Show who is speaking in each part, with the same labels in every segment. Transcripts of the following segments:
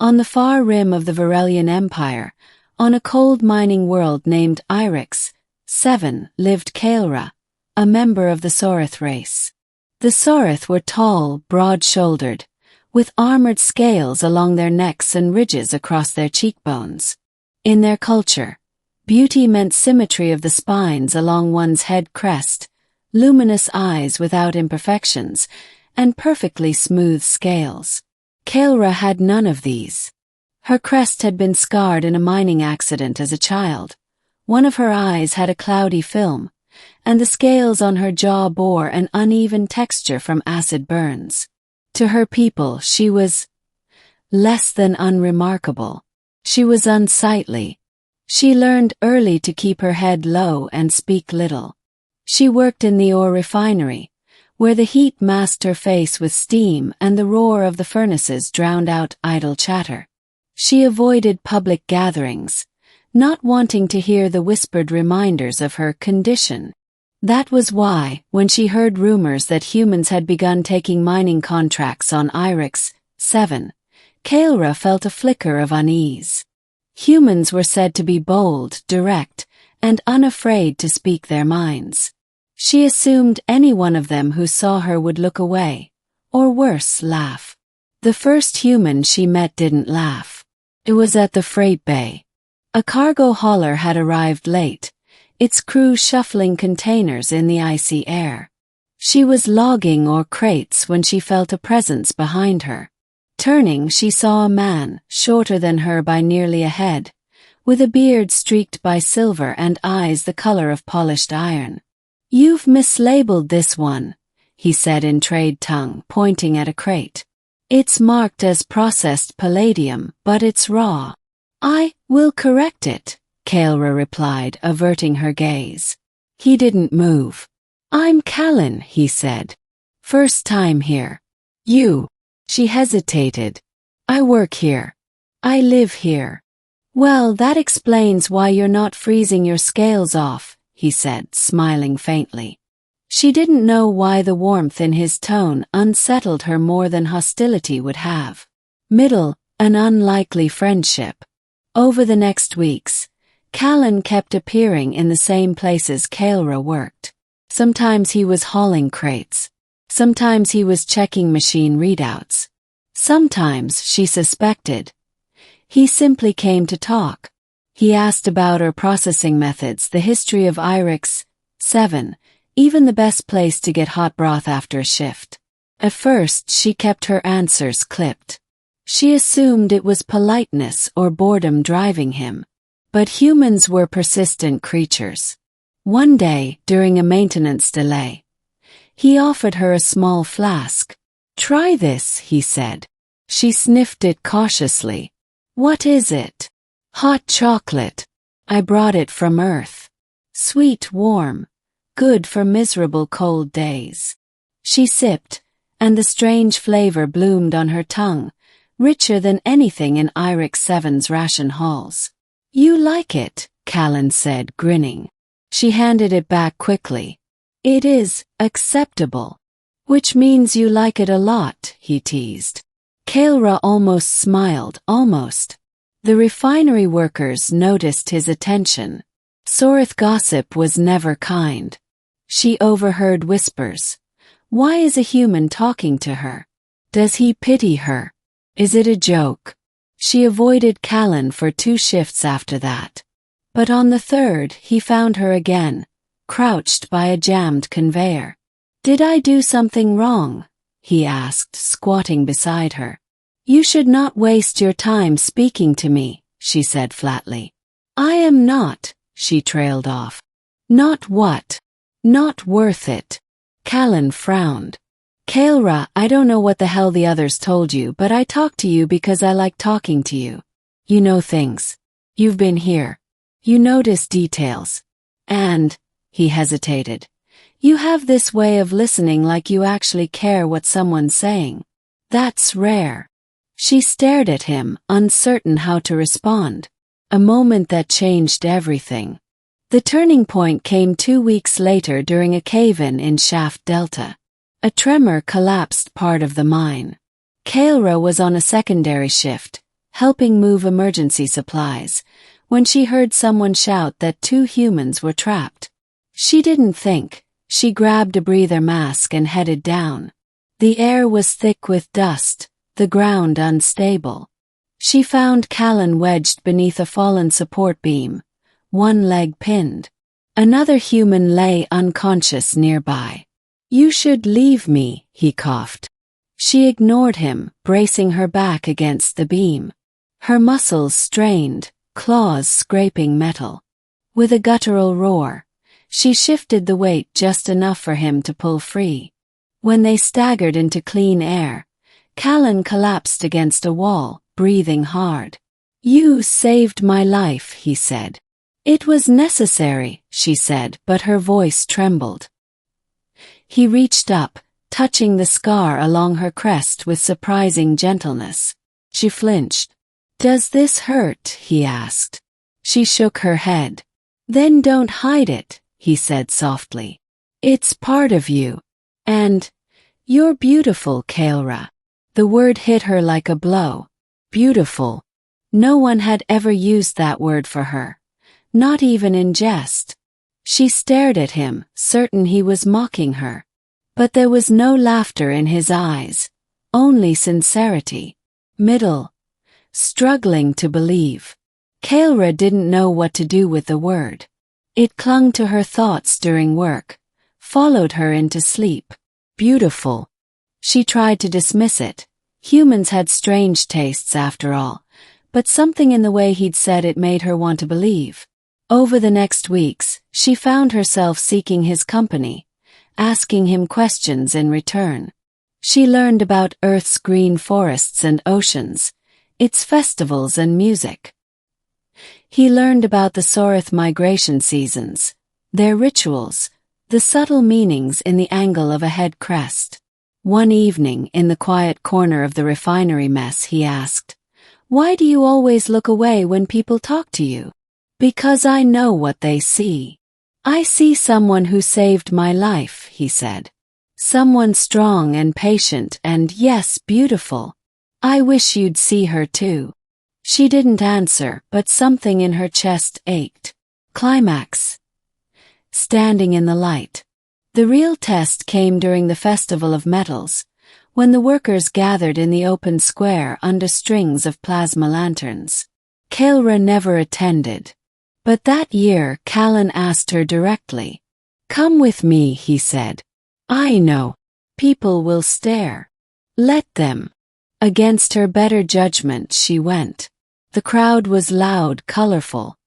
Speaker 1: On the far rim of the Varelian Empire, on a cold mining world named Irix 7, lived Kael'ra, a member of the Sorith race. The Sorith were tall, broad-shouldered, with armored scales along their necks and ridges across their cheekbones. In their culture, beauty meant symmetry of the spines along one's head crest, luminous eyes without imperfections, and perfectly smooth scales. Kael'ra had none of these. Her crest had been scarred in a mining accident as a child. One of her eyes had a cloudy film, and the scales on her jaw bore an uneven texture from acid burns. To her people, she was less than unremarkable. She was unsightly. She learned early to keep her head low and speak little. She worked in the ore refinery, where the heat masked her face with steam and the roar of the furnaces drowned out idle chatter. She avoided public gatherings, not wanting to hear the whispered reminders of her condition. That was why, when she heard rumors that humans had begun taking mining contracts on Irix 7, Kael'ra felt a flicker of unease. Humans were said to be bold, direct, and unafraid to speak their minds. She assumed any one of them who saw her would look away, or worse, laugh. The first human she met didn't laugh. It was at the freight bay. A cargo hauler had arrived late, its crew shuffling containers in the icy air. She was logging ore crates when she felt a presence behind her. Turning, she saw a man, shorter than her by nearly a head, with a beard streaked by silver and eyes the color of polished iron. "You've mislabeled this one," he said in trade tongue, pointing at a crate. "It's marked as processed palladium, but it's raw." "I will correct it," Kael'ra replied, averting her gaze. He didn't move. "I'm Callan," he said. "First time here." "You?" She hesitated. "I work here. I live here." "Well, that explains why you're not freezing your scales off," he said, smiling faintly. She didn't know why the warmth in his tone unsettled her more than hostility would have. An unlikely friendship. Over the next weeks, Callan kept appearing in the same places Kael'ra worked. Sometimes he was hauling crates. Sometimes he was checking machine readouts. Sometimes, she suspected, he simply came to talk. He asked about her processing methods, the history of Irix 7, even the best place to get hot broth after a shift. At first, she kept her answers clipped. She assumed it was politeness or boredom driving him. But humans were persistent creatures. One day, during a maintenance delay, he offered her a small flask. "Try this," he said. She sniffed it cautiously. "What is it?" "Hot chocolate. I brought it from Earth. Sweet, warm, good for miserable cold days." She sipped, and the strange flavor bloomed on her tongue, richer than anything in Irix 7's ration halls. "You like it," Callan said, grinning. She handed it back quickly. "It is acceptable." "Which means you like it a lot," he teased. Kael'ra almost smiled, almost. The refinery workers noticed his attention. Sorith gossip was never kind. She overheard whispers. Why is a human talking to her? Does he pity her? Is it a joke? She avoided Callan for 2 shifts after that. But on the third, he found her again, crouched by a jammed conveyor. "Did I do something wrong?" he asked, squatting beside her. "You should not waste your time speaking to me," she said flatly. "I am not," she trailed off. "Not what?" "Not worth it." Callan frowned. "Kael'ra, I don't know what the hell the others told you, but I talk to you because I like talking to you. You know things. You've been here. You notice details. And," he hesitated, "you have this way of listening like you actually care what someone's saying. That's rare." She stared at him, uncertain how to respond. A moment that changed everything. The turning point came 2 weeks later during a cave-in in Shaft Delta. A tremor collapsed part of the mine. Kael'ra was on a secondary shift, helping move emergency supplies, when she heard someone shout that 2 humans were trapped. She didn't think. She grabbed a breather mask and headed down. The air was thick with dust, the ground unstable. She found Callan wedged beneath a fallen support beam, one leg pinned. Another human lay unconscious nearby. "You should leave me," he coughed. She ignored him, bracing her back against the beam. Her muscles strained, claws scraping metal. With a guttural roar, she shifted the weight just enough for him to pull free. When they staggered into clean air, Callan collapsed against a wall, breathing hard. "You saved my life," he said. "It was necessary," she said, but her voice trembled. He reached up, touching the scar along her crest with surprising gentleness. She flinched. "Does this hurt?" he asked. She shook her head. "Then don't hide it," he said softly. "It's part of you. And you're beautiful, Kaelra." The word hit her like a blow. Beautiful. No one had ever used that word for her, not even in jest. She stared at him, certain he was mocking her. But there was no laughter in his eyes, only sincerity. Struggling to believe. Kaelra didn't know what to do with the word. It clung to her thoughts during work, followed her into sleep. Beautiful. She tried to dismiss it. Humans had strange tastes after all, but something in the way he'd said it made her want to believe. Over the next weeks, she found herself seeking his company, asking him questions in return. She learned about Earth's green forests and oceans, its festivals and music. He learned about the Sorith migration seasons, their rituals, the subtle meanings in the angle of a head crest. One evening, in the quiet corner of the refinery mess, he asked, "Why do you always look away when people talk to you?" "Because I know what they see. I see someone who saved my life," he said. "Someone strong and patient and, yes, beautiful. I wish you'd see her too." She didn't answer, but something in her chest ached. Climax. Standing in the light. The real test came during the Festival of Metals, when the workers gathered in the open square under strings of plasma lanterns. Kaelra never attended. But that year Callan asked her directly. "Come with me," he said. "I know. People will stare. Let them." Against her better judgment she went. The crowd was loud, colorful.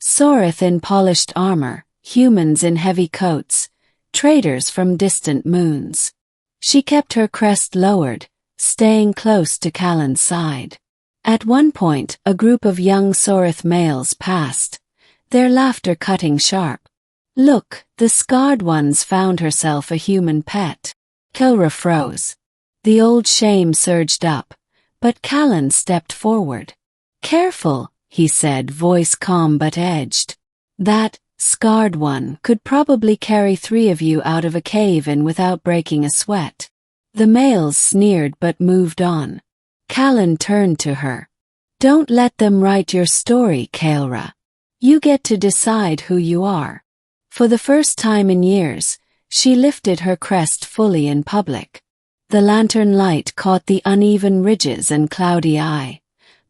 Speaker 1: Sorith in polished armor, humans in heavy coats, traders from distant moons. She kept her crest lowered, staying close to Callan's side. At one point, a group of young Sorith males passed, their laughter cutting sharp. "Look, the scarred one's found herself a human pet." Kaelra froze. The old shame surged up, but Callan stepped forward. "Careful," he said, voice calm but edged. "That scarred one could probably carry 3 of you out of a cave-in without breaking a sweat." The males sneered but moved on. Callan turned to her. "Don't let them write your story, Kaelra. You get to decide who you are." For the first time in years, she lifted her crest fully in public. The lantern light caught the uneven ridges and cloudy eye,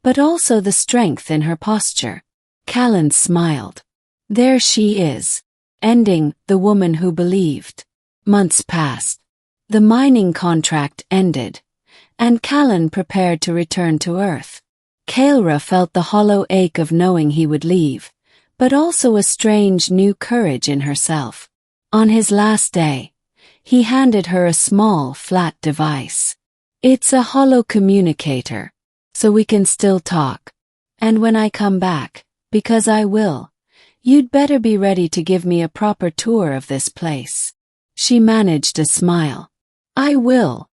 Speaker 1: but also the strength in her posture. Callan smiled. There she is, ending the woman who believed. Months passed. The mining contract ended, and Callan prepared to return to Earth. Kaelra felt the hollow ache of knowing he would leave, but also a strange new courage in herself. On his last day, he handed her a small, flat device. "It's a hollow communicator, so we can still talk. And when I come back, because I will, you'd better be ready to give me a proper tour of this place." She managed a smile. "I will."